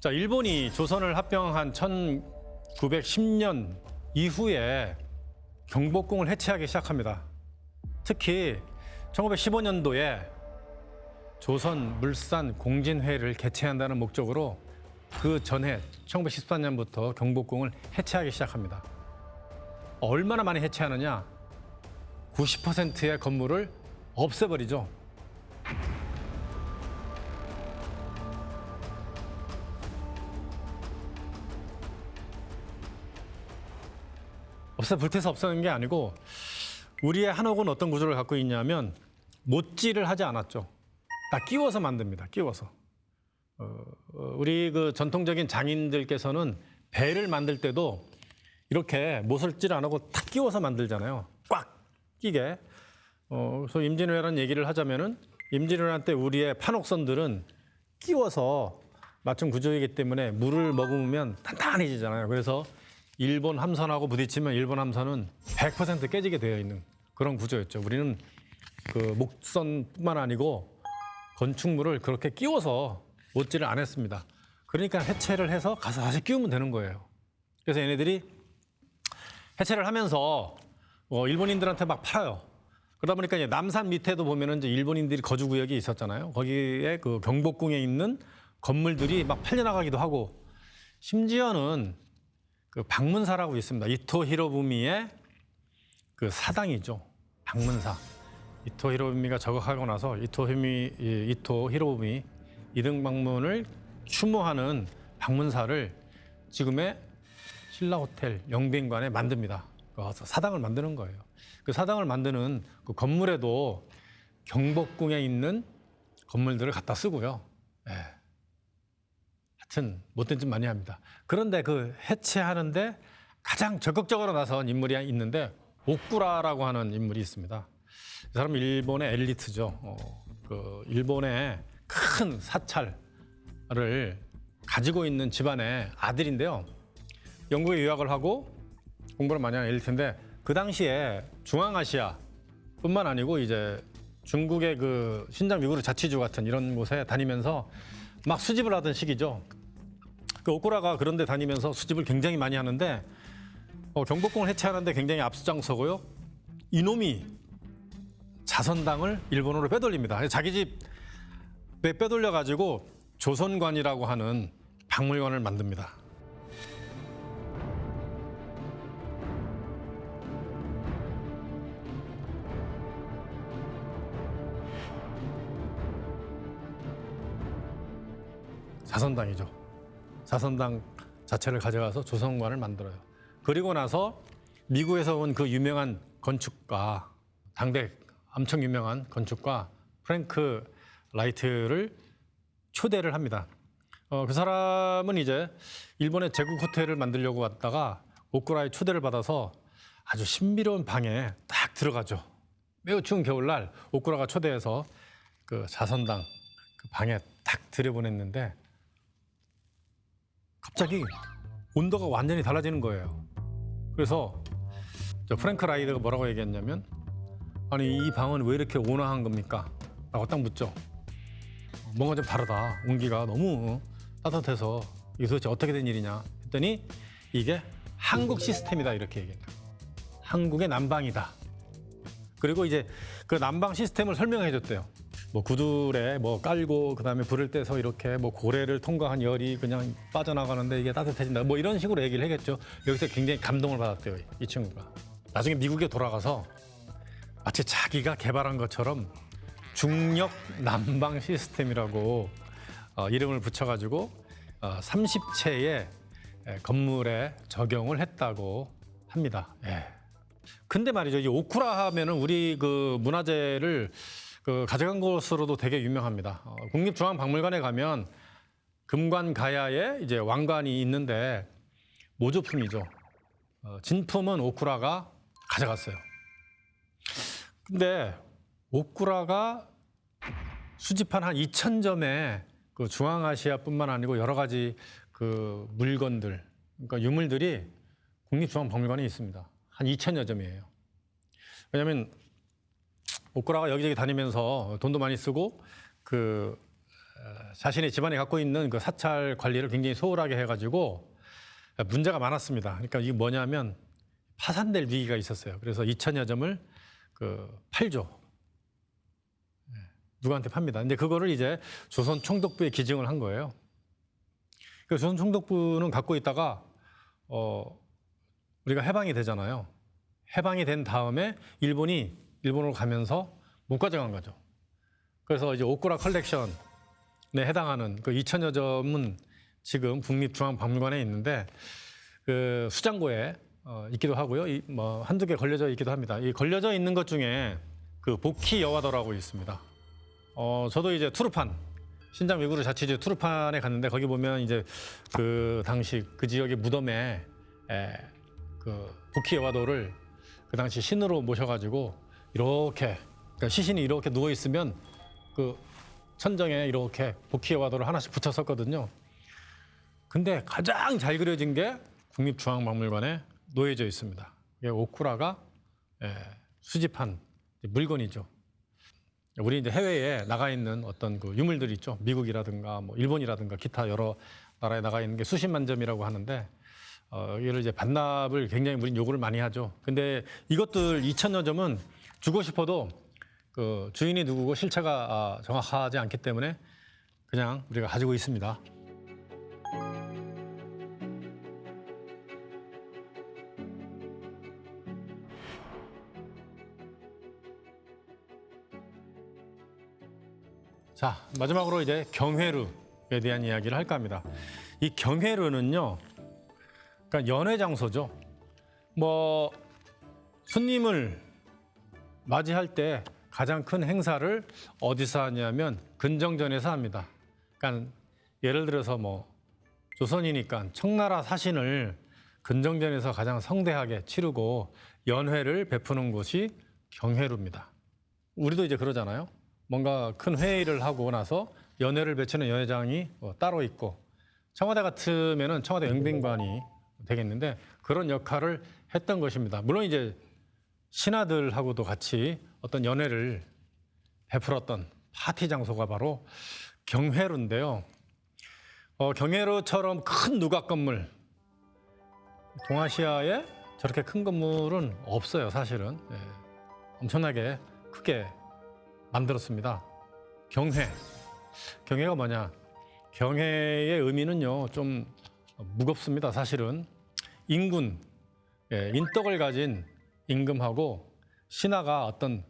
자, 일본이 조선을 합병한 1910년 이후에 경복궁을 해체하기 시작합니다. 특히 1915년도에 조선 물산 공진회를 개최한다는 목적으로 그 전해 1914년부터 경복궁을 해체하기 시작합니다. 얼마나 많이 해체하느냐? 90%의 건물을 없애버리죠. 불태서 없애는 게 아니고 우리의 한옥은 어떤 구조를 갖고 있냐면 못질을 하지 않았죠. 다 끼워서 만듭니다. 끼워서. 우리 그 전통적인 장인들께서는 배를 만들 때도 이렇게 못을 질 안 하고 탁 끼워서 만들잖아요. 꽉 끼게. 그래서 임진왜란 얘기를 하자면은 임진왜란 때 우리의 판옥선들은 끼워서 맞춘 구조이기 때문에 물을 머금으면 탄탄해지잖아요. 그래서 일본 함선하고 부딪히면 일본 함선은 100% 깨지게 되어 있는 그런 구조였죠. 우리는 그 목선뿐만 아니고 건축물을 그렇게 끼워서 못질을 안 했습니다. 그러니까 해체를 해서 가서 다시 끼우면 되는 거예요. 그래서 얘네들이 해체를 하면서 일본인들한테 막 팔아요. 그러다 보니까 이제 남산 밑에도 보면은 이제 일본인들이 거주 구역이 있었잖아요. 거기에 그 경복궁에 있는 건물들이 막 팔려나가기도 하고 심지어는 그 방문사라고 있습니다. 이토 히로부미의 그 사당이죠. 방문사. 이토 히로부미가 저격하고 나서 이토 히로부미 이등 방문을 추모하는 방문사를 지금의 신라호텔 영빈관에 만듭니다. 그래서 사당을 만드는 거예요. 그 사당을 만드는 그 건물에도 경복궁에 있는 건물들을 갖다 쓰고요. 예. 하여튼 못된 짓 많이 합니다. 그런데 그 해체하는데 가장 적극적으로 나선 인물이 있는데 오꾸라라고 하는 인물이 있습니다. 이 사람은 일본의 엘리트죠. 그 일본의 큰 사찰을 가지고 있는 집안의 아들인데요. 영국에 유학을 하고 공부를 많이 하는 엘리트인데 그 당시에 중앙아시아뿐만 아니고 이제 중국의 그 신장 위구르 자치주 같은 이런 곳에 다니면서 막 수집을 하던 시기죠. 그 오꾸라가 그런 데 다니면서 수집을 굉장히 많이 하는데 경복궁을 해체하는데 굉장히 앞서장서고요. 이놈이 자선당을 일본으로 빼돌립니다. 자기 집에 빼돌려가지고 조선관이라고 하는 박물관을 만듭니다. 자선당이죠. 자선당 자체를 가져가서 조선관을 만들어요. 그리고 나서 미국에서 온 그 유명한 건축가, 당대 엄청 유명한 건축가 프랭크 라이트를 초대를 합니다. 그 사람은 이제 일본의 제국 호텔을 만들려고 왔다가 오꾸라의 초대를 받아서 아주 신비로운 방에 딱 들어가죠. 매우 추운 겨울날 오꾸라가 초대해서 그 자선당 그 방에 딱 들여보냈는데 갑자기 온도가 완전히 달라지는 거예요. 그래서 프랭크 라이드가 뭐라고 얘기했냐면 아니 이 방은 왜 이렇게 온화한 겁니까? 라고 딱 묻죠. 뭔가 좀 다르다. 온기가 너무 따뜻해서 이게 도대체 어떻게 된 일이냐 했더니 이게 한국 시스템이다 이렇게 얘기했어요. 한국의 난방이다. 그리고 이제 그 난방 시스템을 설명해 줬대요. 뭐 구들에 뭐 깔고 그다음에 불을 떼서 이렇게 뭐 고래를 통과한 열이 그냥 빠져나가는데 이게 따뜻해진다. 뭐 이런 식으로 얘기를 하겠죠. 여기서 굉장히 감동을 받았대요. 이 친구가. 나중에 미국에 돌아가서 마치 자기가 개발한 것처럼 중력 난방 시스템이라고 이름을 붙여가지고 30채의 건물에 적용을 했다고 합니다. 예. 근데 말이죠. 이 오쿠라 하면은 우리 그 문화재를 그 가져간 것으로도 되게 유명합니다. 국립중앙박물관에 가면 금관가야에 이제 왕관이 있는데 모조품이죠. 진품은 오쿠라가 가져갔어요. 근데 오쿠라가 수집한 한 2,000점의 그 중앙아시아뿐만 아니고 여러 가지 그 물건들, 그러니까 유물들이 국립중앙박물관에 있습니다. 한 2,000여 점이에요. 왜냐하면 오꾸라가 여기저기 다니면서 돈도 많이 쓰고 그 자신의 집안에 갖고 있는 그 사찰 관리를 굉장히 소홀하게 해가지고 문제가 많았습니다. 그러니까 이게 뭐냐면 파산될 위기가 있었어요. 그래서 2천여 점을 팔죠. 누구한테 팝니다. 근데 그거를 이제 조선 총독부에 기증을 한 거예요. 그 조선 총독부는 갖고 있다가 우리가 해방이 되잖아요. 해방이 된 다음에 일본으로 가면서 못 가져간 거죠. 그래서 이제 오쿠라 컬렉션에 해당하는 그 2천여 점은 지금 국립중앙박물관에 있는데 그 수장고에 있기도 하고요. 뭐 한두 개 걸려져 있기도 합니다. 이 걸려져 있는 것 중에 그 복희 여화도라고 있습니다. 저도 이제 투르판 신장 위구르 자치주 투르판에 갔는데 거기 보면 이제 그 당시 그 지역의 무덤에 그 복희 여화도를 그 당시 신으로 모셔가지고 이렇게 그러니까 시신이 이렇게 누워 있으면 그 천정에 이렇게 복희 여화도를 하나씩 붙였었거든요. 근데 가장 잘 그려진 게 국립중앙박물관에 놓여져 있습니다. 이게 오쿠라가 수집한 물건이죠. 우리 이제 해외에 나가 있는 어떤 그 유물들이 있죠. 미국이라든가 뭐 일본이라든가 기타 여러 나라에 나가 있는 게 수십만 점이라고 하는데 이를 이제 반납을 굉장히 우린 요구를 많이 하죠. 근데 이것들 2천여 점은 주고 싶어도 그 주인이 누구고 실체가 정확하지 않기 때문에 그냥 우리가 가지고 있습니다. 자, 마지막으로 이제 경회루에 대한 이야기를 할까 합니다. 이 경회루는요, 그러니까 연회 장소죠. 뭐 손님을 맞이할 때 가장 큰 행사를 어디서 하냐면 근정전에서 합니다. 그러니까 예를 들어서 뭐 조선이니까 청나라 사신을 근정전에서 가장 성대하게 치르고 연회를 베푸는 곳이 경회루입니다. 우리도 이제 그러잖아요. 뭔가 큰 회의를 하고 나서 연회를 베치는 연회장이 따로 있고 청와대 같으면은 청와대 영빈관이 되겠는데 그런 역할을 했던 것입니다. 물론 이제 신하들하고도 같이 어떤 연회를 베풀었던 파티 장소가 바로 경회루인데요. 경회루처럼 큰 누각 건물, 동아시아에 저렇게 큰 건물은 없어요, 사실은. 엄청나게 크게 만들었습니다. 경회가 뭐냐? 경회의 의미는요, 좀 무겁습니다, 사실은. 인군, 인덕을 가진 임금하고 신하가 어떤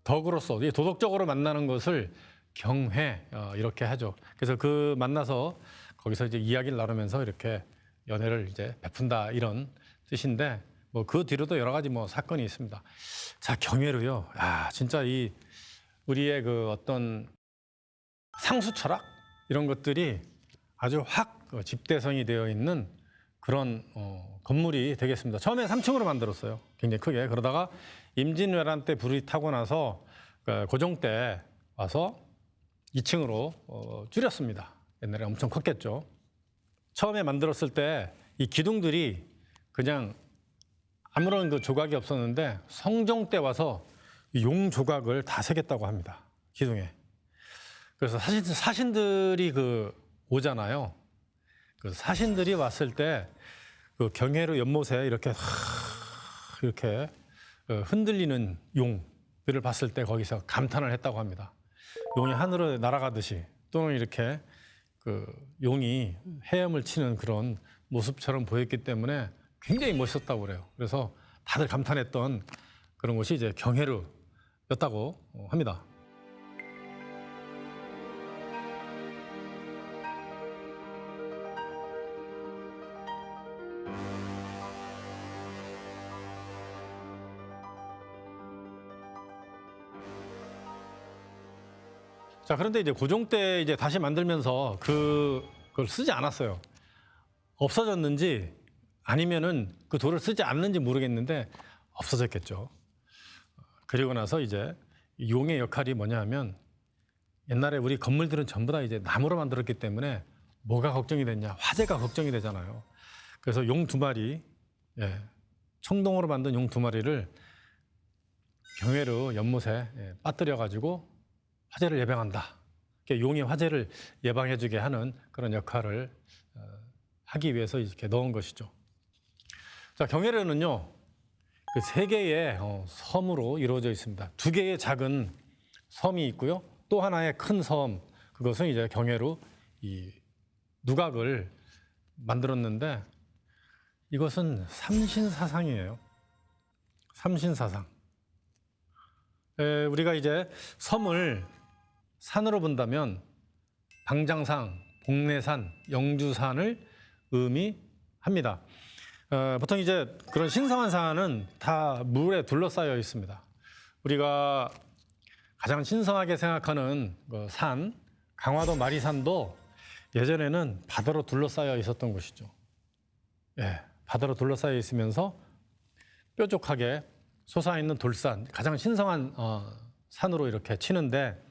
덕으로서 도덕적으로 만나는 것을 경회 이렇게 하죠. 그래서 그 만나서 거기서 이제 이야기를 나누면서 이렇게 연회를 이제 베푼다 이런 뜻인데 뭐 그 뒤로도 여러 가지 뭐 사건이 있습니다. 자, 경회로요. 진짜 이 우리의 그 어떤 상수 철학 이런 것들이 아주 확 집대성이 되어 있는 그런 건물이 되겠습니다. 처음에 3층으로 만들었어요. 굉장히 크게. 그러다가 임진왜란 때 불이 타고 나서 고종 때 와서 2층으로 줄였습니다. 옛날에 엄청 컸겠죠. 처음에 만들었을 때 이 기둥들이 그냥 아무런 그 조각이 없었는데 성종 때 와서 용 조각을 다 새겼다고 합니다. 기둥에. 그래서 사신들이 오잖아요. 그 사신들이 왔을 때 그 경회루 연못에 이렇게 흔들리는 용들을 봤을 때 거기서 감탄을 했다고 합니다. 용이 하늘을 날아가듯이 또는 이렇게 그 용이 헤엄을 치는 그런 모습처럼 보였기 때문에 굉장히 멋있었다고 그래요. 그래서 다들 감탄했던 그런 곳이 이제 경회루였다고 합니다. 자, 그런데 이제 고종 때 이제 다시 만들면서 그걸 쓰지 않았어요. 없어졌는지 아니면은 그 돌을 쓰지 않는지 모르겠는데 없어졌겠죠. 그리고 나서 이제 용의 역할이 뭐냐 하면 옛날에 우리 건물들은 전부 다 이제 나무로 만들었기 때문에 뭐가 걱정이 됐냐? 화재가 걱정이 되잖아요. 그래서 용 2마리, 청동으로 만든 용 2마리를 경회루 연못에 빠뜨려 가지고 화재를 예방한다. 용의 화재를 예방해주게 하는 그런 역할을 하기 위해서 이렇게 넣은 것이죠. 자, 경혜련은요, 그 세 개의 섬으로 이루어져 있습니다. 두 개의 작은 섬이 있고요, 또 하나의 큰 섬, 그것은 이제 경혜로 이 누각을 만들었는데 이것은 삼신사상이에요. 삼신사상. 우리가 이제 섬을 산으로 본다면 방장산, 복례산, 영주산을 의미합니다. 보통 이제 그런 신성한 산은 다 물에 둘러싸여 있습니다. 우리가 가장 신성하게 생각하는 그 산, 강화도 마리산도 예전에는 바다로 둘러싸여 있었던 곳이죠. 예, 바다로 둘러싸여 있으면서 뾰족하게 솟아있는 돌산, 가장 신성한 산으로 이렇게 치는데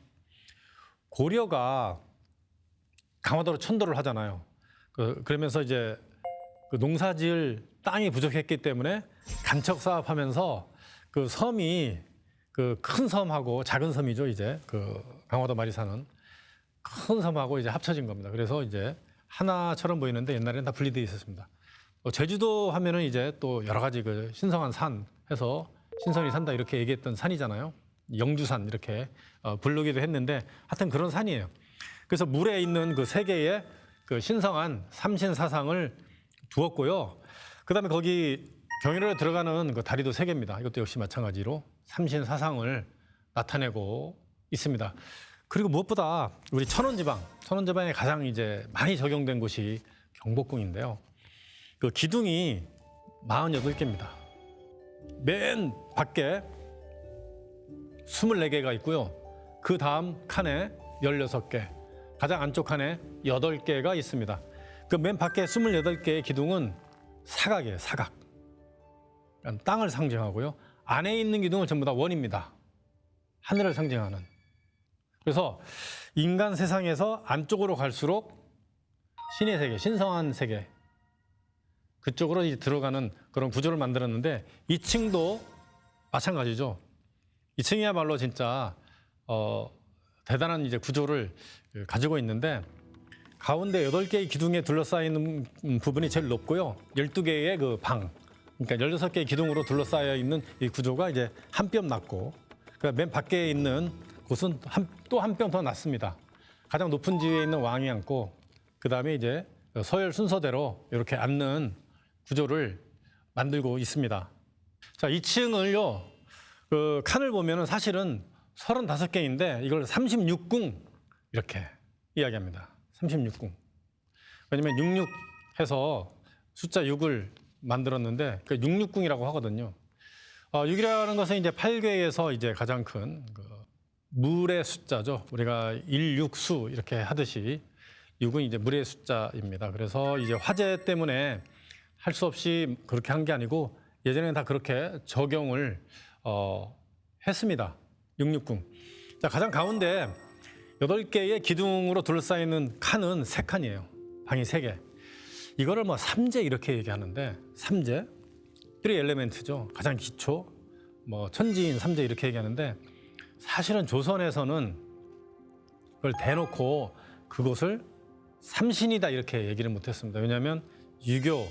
고려가 강화도로 천도를 하잖아요. 그러면서 이제 그 농사지을 땅이 부족했기 때문에 간척 사업하면서 그 섬이 그 큰 섬하고 작은 섬이죠. 이제 그 강화도 마리산은 큰 섬하고 이제 합쳐진 겁니다. 그래서 이제 하나처럼 보이는데 옛날에는 다 분리되어 있었습니다. 제주도 하면은 이제 또 여러 가지 그 신성한 산 해서 신선이 산다 이렇게 얘기했던 산이잖아요. 영주산 이렇게 부르기도 했는데 하여튼 그런 산이에요. 그래서 물에 있는 그 세 개의 그 신성한 삼신사상을 두었고요. 그다음에 거기 경희로에 들어가는 그 다리도 세 개입니다. 이것도 역시 마찬가지로 삼신사상을 나타내고 있습니다. 그리고 무엇보다 우리 천원지방에 가장 이제 많이 적용된 곳이 경복궁인데요. 그 기둥이 48개입니다. 맨 밖에 24개가 있고요. 그 다음 칸에 16개, 가장 안쪽 칸에 8개가 있습니다. 그 맨 밖에 28개의 기둥은 사각이에요, 사각. 그러니까 땅을 상징하고요. 안에 있는 기둥은 전부 다 원입니다. 하늘을 상징하는. 그래서 인간 세상에서 안쪽으로 갈수록 신의 세계, 신성한 세계, 그쪽으로 이제 들어가는 그런 구조를 만들었는데 2층도 마찬가지죠. 2층이야말로 진짜 대단한 이제 구조를 가지고 있는데 가운데 8개의 기둥에 둘러싸이는 부분이 제일 높고요. 12개의 그 방, 그러니까 16개의 기둥으로 둘러싸여 있는 이 구조가 이제 한 뼘 낮고 그러니까 맨 밖에 있는 곳은 또 한 뼘 더 낮습니다. 가장 높은 지위에 있는 왕이 앉고 그다음에 이제 서열 순서대로 이렇게 앉는 구조를 만들고 있습니다. 자, 2층을요. 그 칸을 보면은 사실은 35개인데 이걸 36궁 이렇게 이야기합니다. 36궁. 왜냐면 66 해서 숫자 6을 만들었는데 그 66궁이라고 하거든요. 6이라는 것은 이제 8괴에서 이제 가장 큰 그 물의 숫자죠. 우리가 16수 이렇게 하듯이 6은 이제 물의 숫자입니다. 그래서 이제 화재 때문에 할 수 없이 그렇게 한 게 아니고 예전에는 다 그렇게 적용을 했습니다. 669. 자, 가장 가운데 8개의 기둥으로 둘러싸이는 칸은 3칸이에요. 방이 3개. 이거를 뭐 삼재 이렇게 얘기하는데 삼재, 3 엘리멘트죠. 가장 기초, 뭐 천지인 삼재 이렇게 얘기하는데 사실은 조선에서는 그걸 대놓고 그것을 삼신이다 이렇게 얘기를 못했습니다. 왜냐하면 유교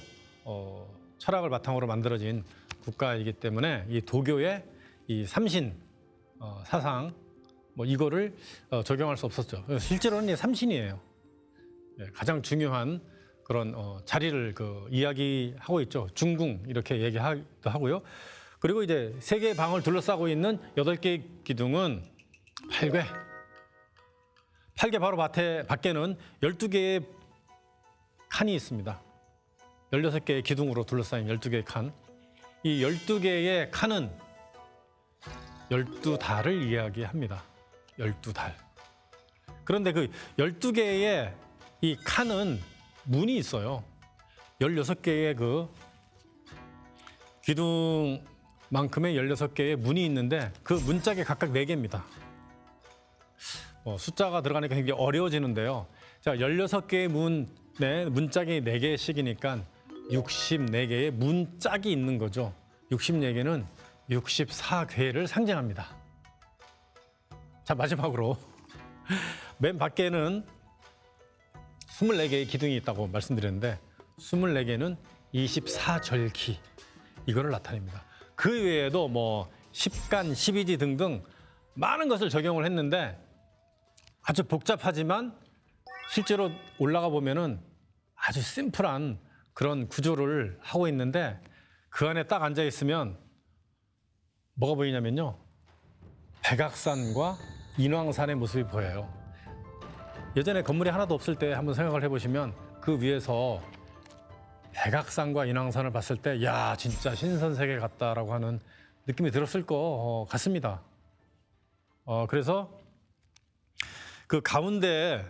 철학을 바탕으로 만들어진 국가이기 때문에 이 도교의 이 삼신 사상 뭐 이거를 적용할 수 없었죠. 실제로는 삼신이에요. 가장 중요한 그런 자리를 이야기하고 있죠. 중궁 이렇게 얘기하기도 하고요. 그리고 이제 3개의 방을 둘러싸고 있는 8개의 기둥은 8괴. 8개 바로 밖에는 12개의 칸이 있습니다. 16개의 기둥으로 둘러싸인 12개의 칸. 이 12개의 칸은 12달을 이야기합니다. 12달. 그런데 그 12개의 이 칸은 문이 있어요. 16개의 그 기둥만큼의 16개의 문이 있는데 그 문짝에 각각 4개입니다. 숫자가 들어가니까 굉장히 어려워지는데요. 자, 16개의 문짝이 4개씩이니까 64개의 문짝이 있는 거죠. 64개는 64괴를 상징합니다. 자, 마지막으로 맨 밖에는 24개의 기둥이 있다고 말씀드렸는데 24개는 24절기 이거를 나타냅니다. 그 외에도 뭐 10간, 12지 등등 많은 것을 적용을 했는데 아주 복잡하지만 실제로 올라가 보면은 아주 심플한 그런 구조를 하고 있는데 그 안에 딱 앉아 있으면 뭐가 보이냐면요. 백악산과 인왕산의 모습이 보여요. 예전에 건물이 하나도 없을 때 한번 생각을 해보시면 그 위에서 백악산과 인왕산을 봤을 때 야, 진짜 신선세계 같다라고 하는 느낌이 들었을 것 같습니다. 그래서 그 가운데에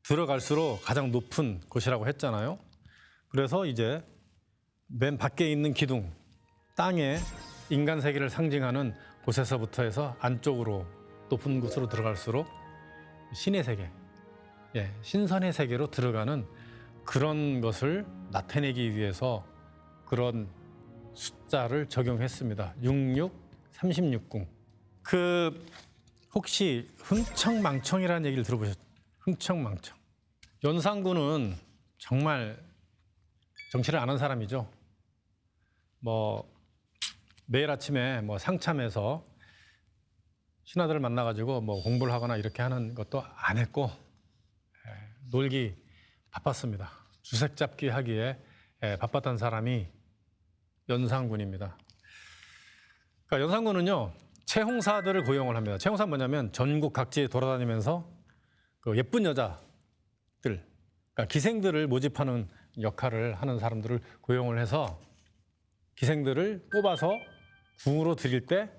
들어갈수록 가장 높은 곳이라고 했잖아요. 그래서 이제 맨 밖에 있는 기둥, 땅에 인간 세계를 상징하는 곳에서부터 해서 안쪽으로 높은 곳으로 들어갈수록 신의 세계, 신선의 세계로 들어가는 그런 것을 나타내기 위해서 그런 숫자를 적용했습니다. 66, 36궁. 혹시 흥청망청이라는 얘기를 들어보셨죠? 흥청망청. 연산군은 정말 정치를 아는 사람이죠. 매일 아침에 상참에서 신하들을 만나가지고 공부를 하거나 이렇게 하는 것도 안 했고 놀기 바빴습니다. 주색 잡기 하기에 바빴던 사람이 연산군입니다. 그러니까 연산군은요 채홍사들을 고용을 합니다. 채홍사 뭐냐면 전국 각지에 돌아다니면서 그 예쁜 여자들, 그러니까 기생들을 모집하는 역할을 하는 사람들을 고용을 해서 기생들을 뽑아서 궁으로 들일 때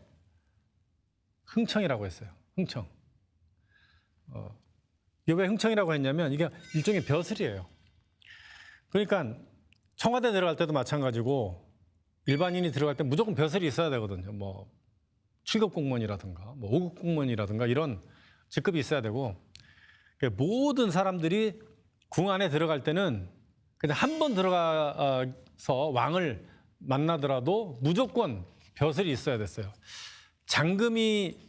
흥청이라고 했어요. 흥청. 이게 왜 흥청이라고 했냐면 이게 일종의 벼슬이에요. 그러니까 청와대 들어갈 때도 마찬가지고 일반인이 들어갈 때 무조건 벼슬이 있어야 되거든요. 7급 공무원이라든가 5급 공무원이라든가 이런 직급이 있어야 되고 모든 사람들이 궁 안에 들어갈 때는 그냥 한 번 들어가서 왕을 만나더라도 무조건 벼슬이 있어야 됐어요. 장금이라는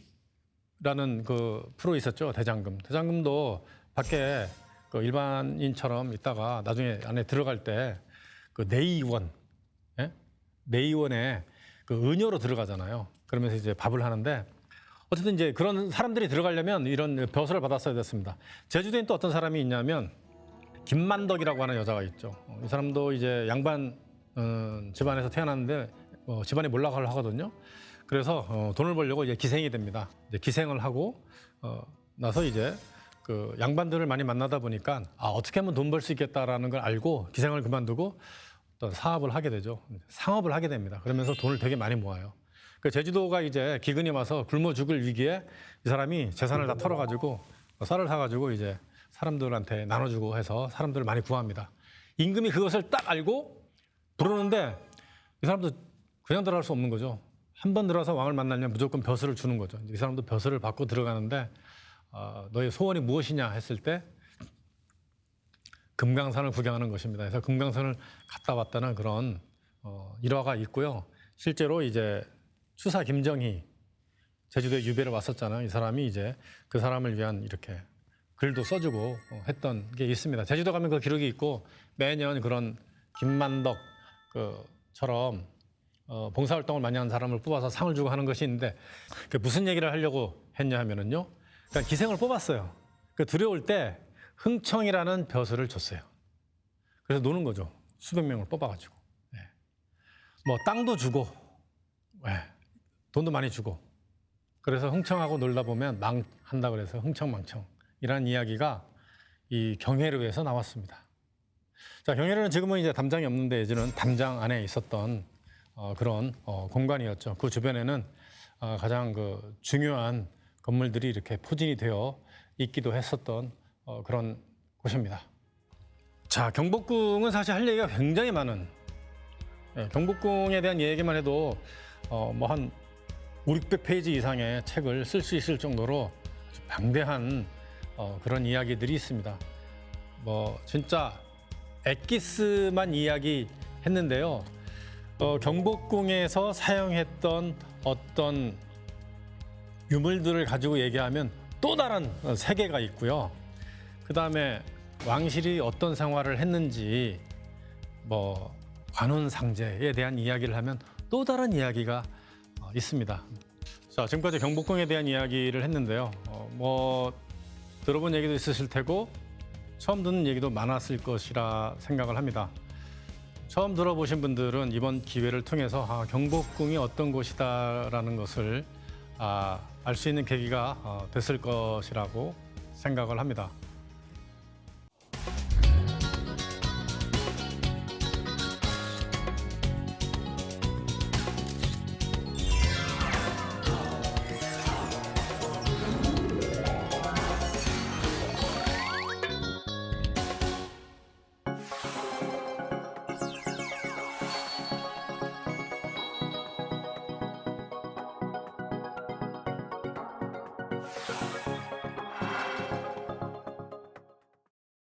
그 프로 있었죠. 대장금. 대장금도 밖에 그 일반인처럼 있다가 나중에 안에 들어갈 때 그 내의원, 내의원에 그 은여로 들어가잖아요. 그러면서 이제 밥을 하는데 어쨌든 이제 그런 사람들이 들어가려면 이런 벼슬을 받았어야 됐습니다. 제주도엔 또 어떤 사람이 있냐면 김만덕이라고 하는 여자가 있죠. 이 사람도 이제 양반 집안에서 태어났는데 집안이 몰락을 하거든요. 그래서 돈을 벌려고 이제 기생이 됩니다. 이제 기생을 하고 나서 이제 그 양반들을 많이 만나다 보니까 어떻게 하면 돈 벌 수 있겠다라는 걸 알고 기생을 그만두고 어떤 사업을 하게 되죠. 상업을 하게 됩니다. 그러면서 돈을 되게 많이 모아요. 그 제주도가 이제 기근이 와서 굶어 죽을 위기에 이 사람이 재산을 다 털어가지고 쌀을 사가지고 이제 사람들한테 나눠주고 해서 사람들을 많이 구합니다. 임금이 그것을 딱 알고 부르는데 이 사람도 그냥 들어갈 수 없는 거죠. 한 번 들어와서 왕을 만나려면 무조건 벼슬을 주는 거죠. 이 사람도 벼슬을 받고 들어가는데 너의 소원이 무엇이냐 했을 때 금강산을 구경하는 것입니다. 그래서 금강산을 갔다 왔다는 그런 일화가 있고요. 실제로 이제 추사 김정희 제주도에 유배를 왔었잖아요. 이 사람이 이제 그 사람을 위한 이렇게 글도 써주고 했던 게 있습니다. 제주도 가면 그 기록이 있고 매년 그런 김만덕 처럼 봉사활동을 많이 한 사람을 뽑아서 상을 주고 하는 것이 있는데 무슨 얘기를 하려고 했냐 하면은요. 그러니까 기생을 뽑았어요. 들여올 때 흥청이라는 벼슬을 줬어요. 그래서 노는 거죠. 수백 명을 뽑아가지고. 땅도 주고 돈도 많이 주고 그래서 흥청하고 놀다 보면 망한다 그래서 흥청망청이라는 이야기가 이 경회로에서 나왔습니다. 자, 경회로는 지금은 이제 담장이 없는데 예전에는 담장 안에 있었던 그런 공간이었죠. 그 주변에는 가장 그 중요한 건물들이 이렇게 포진이 되어 있기도 했었던 그런 곳입니다. 자, 경복궁은 사실 할 얘기가 굉장히 많은 경복궁에 대한 얘기만 해도 한 500~600페이지 이상의 책을 쓸 수 있을 정도로 방대한 그런 이야기들이 있습니다. 진짜 엑기스만 이야기했는데요. 경복궁에서 사용했던 어떤 유물들을 가지고 얘기하면 또 다른 세계가 있고요. 그다음에 왕실이 어떤 생활을 했는지 뭐 관운상제에 대한 이야기를 하면 또 다른 이야기가 있습니다. 자, 지금까지 경복궁에 대한 이야기를 했는데요. 뭐 들어본 얘기도 있으실 테고 처음 듣는 얘기도 많았을 것이라 생각을 합니다. 처음 들어보신 분들은 이번 기회를 통해서 경복궁이 어떤 곳이다라는 것을 알 수 있는 계기가 됐을 것이라고 생각을 합니다.